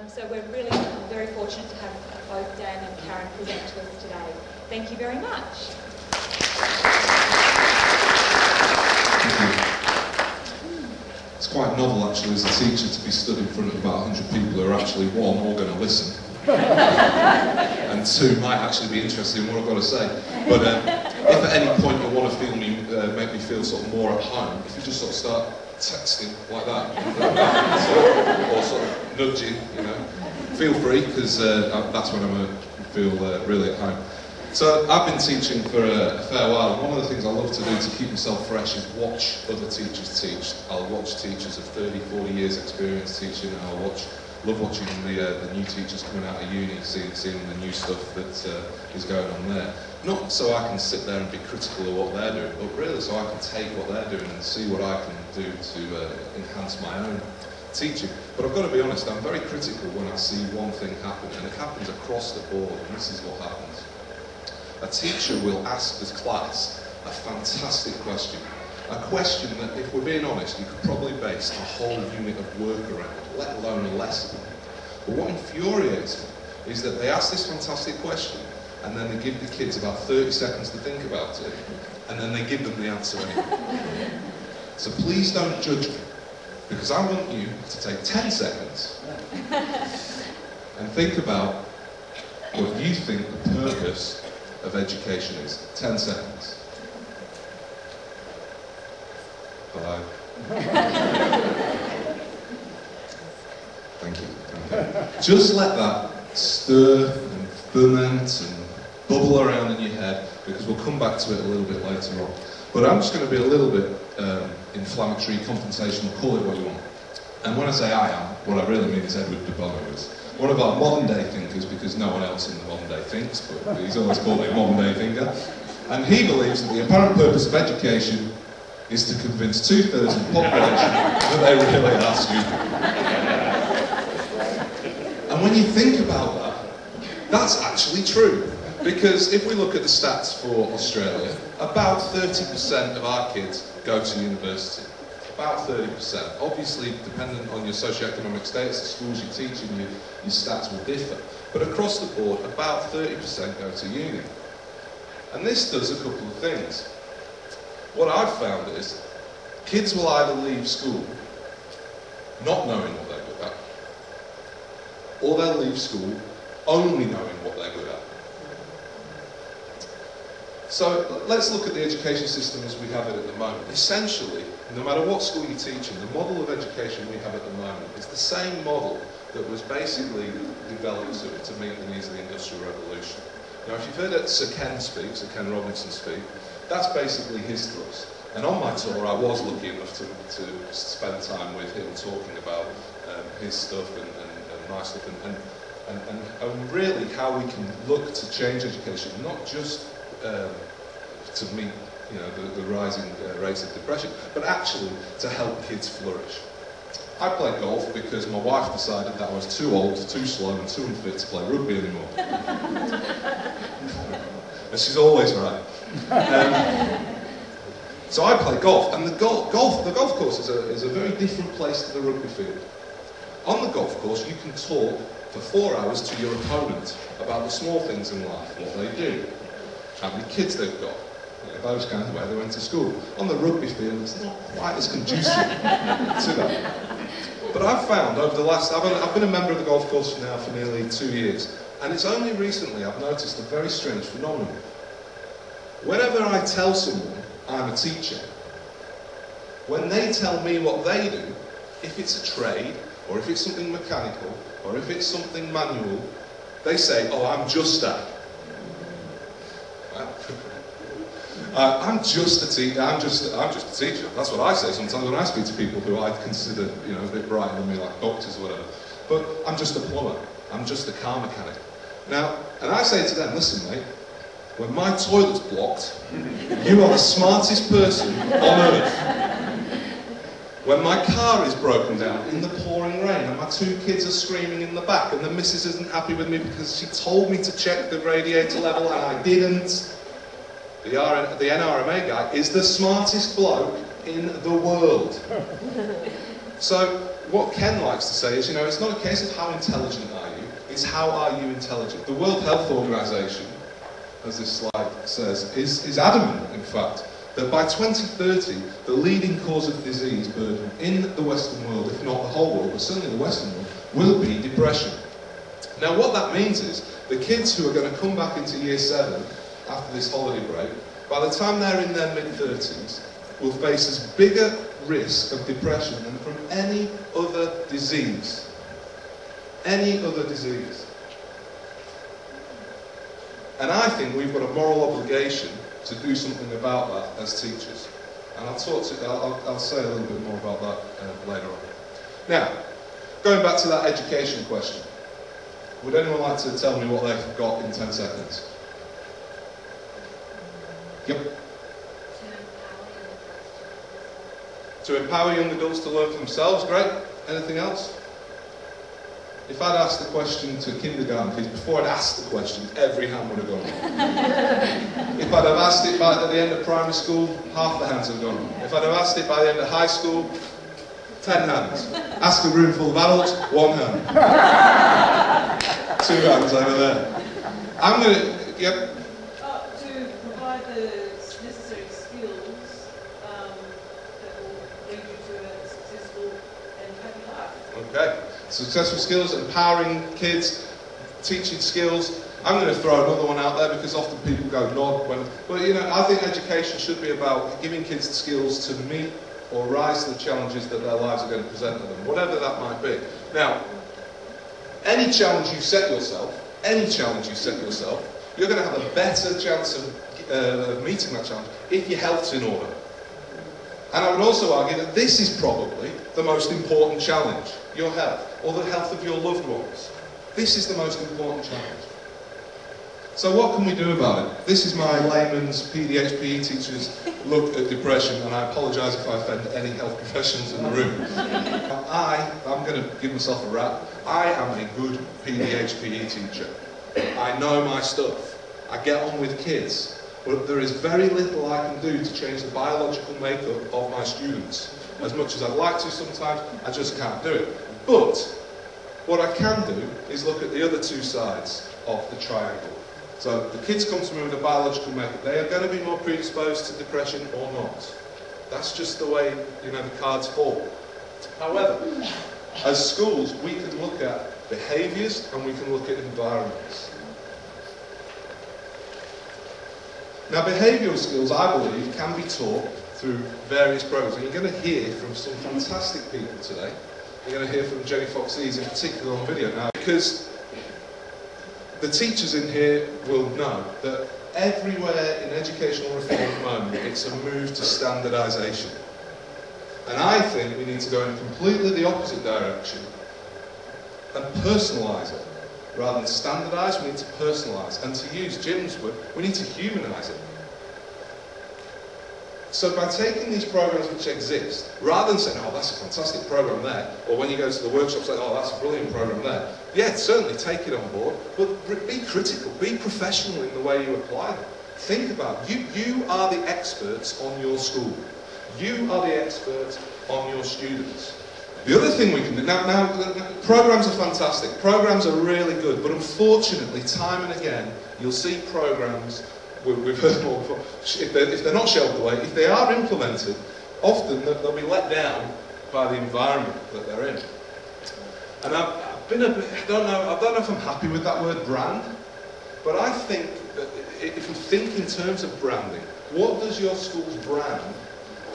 So we're really very fortunate to have both Dan and Karen present to us today. Thank you very much. It's quite novel, actually, as a teacher, to be stood in front of about 100 people who are actually, one, all going to listen, and two, might actually be interested in what I've got to say. But if at any point you want to feel me, make me feel sort of more at home, if you just sort of start texting like that, or sort of nudging, you know, feel free, because that's when I'm going to feel really at home. So I've been teaching for a fair while, and one of the things I love to do to keep myself fresh is watch other teachers teach. I'll watch teachers of 30, 40 years experience teaching, and love watching the new teachers coming out of uni, seeing the new stuff that is going on there. Not so I can sit there and be critical of what they're doing, but really so I can take what they're doing and see what I can do to enhance my own teaching. But I've got to be honest, I'm very critical when I see one thing happen, and it happens across the board, and this is what happens. A teacher will ask this class a fantastic question. A question that, if we're being honest, you could probably base a whole unit of work around, let alone a lesson. But what infuriates me is that they ask this fantastic question, and then they give the kids about 30 seconds to think about it, and then they give them the answer anyway. So please don't judge me, because I want you to take 10 seconds and think about what you think the purpose of education is. 10 seconds. Hello. Thank you. Just let that stir and ferment and bubble around in your head, because we'll come back to it a little bit later on. But I'm just going to be a little bit inflammatory, confrontational, call it what you want. And when I say I am, what I really mean is Edward de Bono is one of our modern day thinkers, because no one else in the modern day thinks, but he's always called a modern day thinker. And he believes that the apparent purpose of education is to convince 2/3 of the population that they really are stupid. And when you think about that, that's actually true. Because if we look at the stats for Australia, about 30% of our kids go to university. About 30%. Obviously, dependent on your socioeconomic status, the schools you teach in, your stats will differ. But across the board, about 30% go to uni. And this does a couple of things. What I've found is, kids will either leave school not knowing what they're good at, or they'll leave school only knowing what they're good at. So let's look at the education system as we have it at the moment. Essentially, no matter what school you're teaching, the model of education we have at the moment is the same model that was basically developed to meet the needs of the Industrial Revolution. Now, if you've heard Sir Ken speak, Sir Ken Robinson speak, that's basically his thrust. And on my tour, I was lucky enough to spend time with him talking about his stuff and my stuff, and really how we can look to change education, not just to meet the rising rates of depression, but actually to help kids flourish. I played golf because my wife decided that I was too old, too slow and too unfit to play rugby anymore. And she's always right. So I play golf, and the golf course is a very different place to the rugby field. On the golf course, you can talk for 4 hours to your opponent about the small things in life, what they do, how many kids they've got, those kinds of where they went to school. On the rugby field, it's not quite as conducive to that. But I've found over the last, I've been a member of the golf course now for nearly 2 years, and it's only recently I've noticed a very strange phenomenon. Whenever I tell someone I'm a teacher, when they tell me what they do, if it's a trade, or if it's something mechanical, or if it's something manual, they say, oh, I'm just a. I'm just a teacher. I'm just a teacher. That's what I say sometimes when I speak to people who I consider, a bit brighter than me, like doctors or whatever. But I'm just a plumber. I'm just a car mechanic. Now, and I say to them, listen, mate, when my toilet's blocked, you are the smartest person on earth. When my car is broken down in the pouring rain and my 2 kids are screaming in the back and the missus isn't happy with me because she told me to check the radiator level and I didn't, the NRMA guy is the smartest bloke in the world. So what Ken likes to say is, you know, it's not a case of how intelligent are you, it's how are you intelligent. The World Health Organization, as this slide says, is adamant, in fact, that by 2030, the leading cause of disease burden in the Western world, if not the whole world, but certainly the Western world, will be depression. Now what that means is, the kids who are going to come back into year 7 after this holiday break, by the time they're in their mid-30s, will face as bigger risk of depression than from any other disease. Any other disease. And I think we've got a moral obligation to do something about that as teachers. And I'll say a little bit more about that later on. Now, going back to that education question. Would anyone like to tell me what they've got in 10 seconds? Yep. To empower young adults to learn for themselves, great. Anything else? If I'd asked the question to kindergarten kids, before I'd asked the question, every hand would have gone up. If I'd have asked it at the end of primary school, half the hands have gone up. If I'd have asked it by the end of high school, 10 hands. Ask a room full of adults, 1 hand. 2 hands over there. I'm going to, yep. To provide the necessary skills that will lead you to a successful and happy life. Okay. Successful skills, empowering kids, teaching skills. I'm going to throw another one out there because often people go nod when... But you know, I think education should be about giving kids skills to meet or rise to the challenges that their lives are going to present to them, whatever that might be. Now, any challenge you set yourself, you're going to have a better chance of meeting that challenge if your health's in order. And I would also argue that this is probably the most important challenge, your health, or the health of your loved ones. This is the most important challenge. So what can we do about it? This is my layman's PDHPE teacher's look at depression, and I apologise if I offend any health professionals in the room. I'm going to give myself a rap. I am a good PDHPE teacher. I know my stuff. I get on with kids. But there is very little I can do to change the biological makeup of my students. As much as I'd like to sometimes, I just can't do it. But what I can do is look at the other 2 sides of the triangle. So the kids come to me with a biological makeup. They are going to be more predisposed to depression or not. That's just the way, you know, the cards fall. However, as schools, we can look at behaviours and we can look at environments. Now, behavioural skills, I believe, can be taught through various programs. And you're going to hear from some fantastic people today. You're going to hear from Jenny Fox-Eads in particular on video now, because the teachers in here will know that everywhere in educational reform at the moment, it's a move to standardisation. And I think we need to go in completely the opposite direction and personalise it. Rather than standardise, we need to personalise. And to use Jim's word, we need to humanise it. So by taking these programs which exist, rather than saying, oh, that's a fantastic program there, or when you go to the workshop, say, oh, that's a brilliant program there, yeah, certainly take it on board, but be critical, be professional in the way you apply them. Think about it. You are the experts on your school. You are the experts on your students. The other thing we can do, now programs are fantastic, programs are really good, but unfortunately, time and again, you'll see programs, we've heard more before, if they're not shelved away, if they are implemented, often they'll be let down by the environment that they're in. And I don't know if I'm happy with that word brand, but I think that if you think in terms of branding, what does your school's brand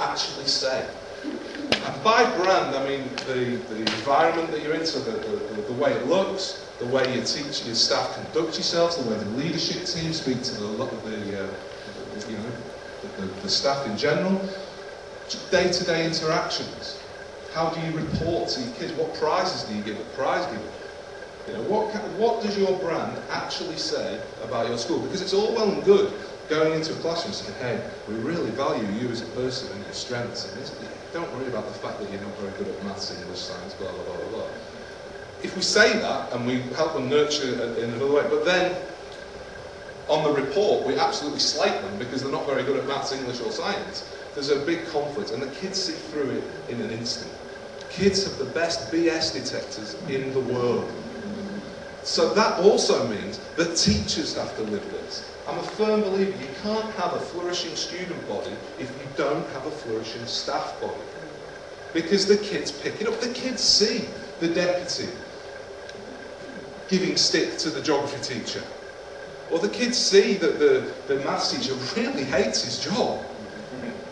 actually say? And by brand, I mean the environment that you're in, so the way it looks, the way your staff conduct yourselves, the way the leadership team speak to the staff in general, day-to-day interactions. How do you report to your kids? What prizes do you give at prize giving? You know, what does your brand actually say about your school? Because it's all well and good going into a classroom saying, hey, we really value you as a person and your strengths, and don't worry about the fact that you're not very good at maths, English, science, blah, blah, blah, blah, blah. If we say that and we help them nurture in another way, but then on the report we absolutely slate them because they're not very good at maths, English or science, there's a big conflict and the kids see through it in an instant. Kids have the best BS detectors in the world. So that also means that teachers have to live this. I'm a firm believer you can't have a flourishing student body if you don't have a flourishing staff body. Because the kids pick it up. The kids see the deputy giving stick to the geography teacher. Or the kids see that the maths teacher really hates his job.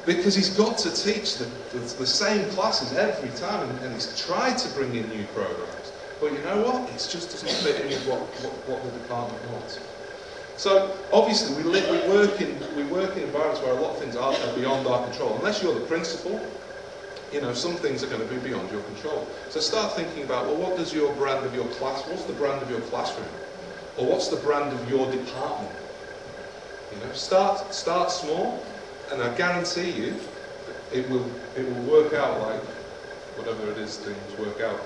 Because he's got to teach the same classes every time, and he's tried to bring in new programs. But you know what? It just doesn't fit in with what the department wants. So obviously we work in environments where a lot of things are beyond our control. Unless you're the principal, you know, some things are going to be beyond your control. So start thinking about, well, what does your brand of your class, what's the brand of your classroom? Or what's the brand of your department? You know, start small. And I guarantee you, it will work out like whatever it is things work out.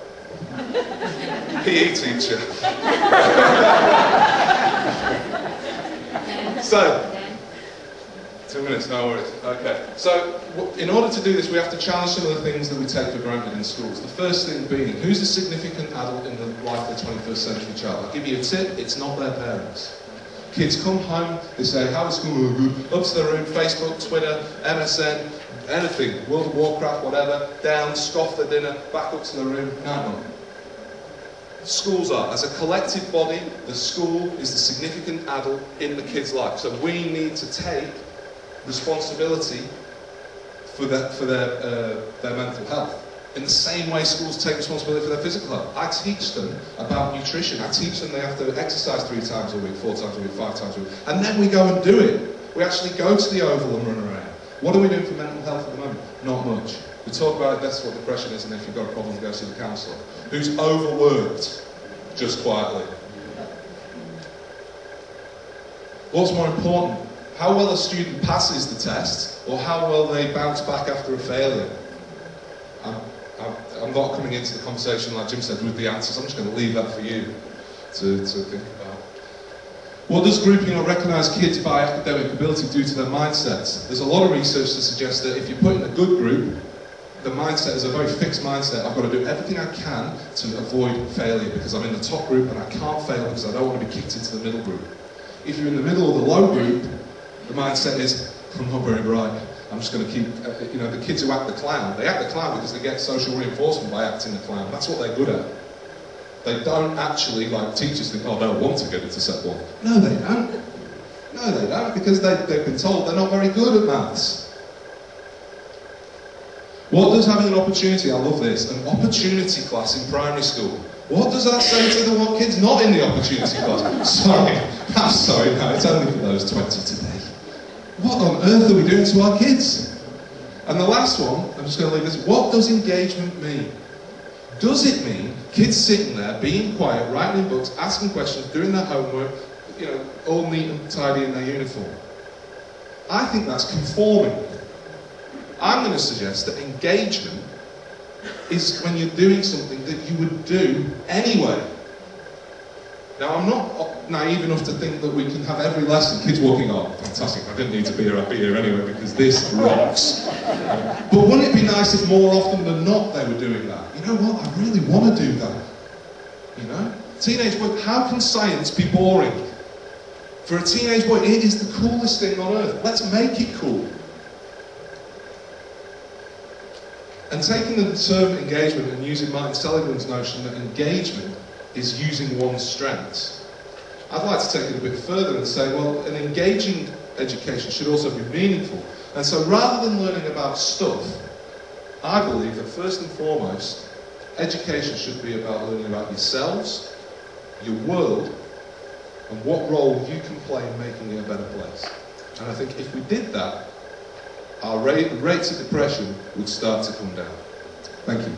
PE teacher. So, 2 minutes, no worries. Okay. So, in order to do this, we have to challenge some of the things that we take for granted in schools. The first thing being, who's the significant adult in the life of the 21st century child? I'll give you a tip, it's not their parents. Kids come home, they say, how is school? Good. Up to their room, Facebook, Twitter, MSN, anything, World of Warcraft, whatever, down, scoff their dinner, back up to their room, no. Schools are, as a collective body, the school is the significant adult in the kid's life. So we need to take responsibility for their mental health. In the same way schools take responsibility for their physical health. I teach them about nutrition. I teach them they have to exercise 3 times a week, 4 times a week, 5 times a week. And then we go and do it. We actually go to the Oval and run around. What are we doing for mental health at the moment? Not much. We talk about that's what depression is, and if you've got a problem, go see the counsellor. Who's overworked, just quietly. What's more important? How well a student passes the test, or how well they bounce back after a failure? I'm not coming into the conversation, like Jim said, with the answers. I'm just going to leave that for you to think about. What does grouping or recognise kids by academic ability do to their mindsets? There's a lot of research to suggest that if you put in a good group, the mindset is a very fixed mindset. I've got to do everything I can to avoid failure because I'm in the top group and I can't fail because I don't want to be kicked into the middle group. If you're in the middle or the low group, the mindset is, I'm not very bright. I'm just going to keep, you know, the kids who act the clown, they act the clown because they get social reinforcement by acting the clown. That's what they're good at. They don't actually, like teachers think, oh, they'll want to get into set 1. No, they don't. No, they don't, because they've been told they're not very good at maths. What does having an opportunity, I love this, an opportunity class in primary school, what does that say to the kids not in the opportunity class? Sorry, I'm sorry, no, it's only for those 20 today. What on earth are we doing to our kids? And the last one, I'm just going to leave this, what does engagement mean? Does it mean kids sitting there, being quiet, writing in books, asking questions, doing their homework, you know, all neat and tidy in their uniform? I think that's conforming. I'm going to suggest that engagement is when you're doing something that you would do anyway. Now, I'm not naive enough to think that we can have every lesson, kids walking on, fantastic, I didn't need to be here, I'd be here anyway because this rocks. But wouldn't it be nice if more often than not they were doing that? You know what, I really want to do that. You know? Teenage boy, how can science be boring? For a teenage boy, it is the coolest thing on earth. Let's make it cool. And taking the term engagement and using Martin Seligman's notion that engagement is using one's strengths, I'd like to take it a bit further and say, well, an engaging education should also be meaningful. And so rather than learning about stuff, I believe that first and foremost, education should be about learning about yourselves, your world, and what role you can play in making it a better place. And I think if we did that, our rates of depression would start to come down. Thank you.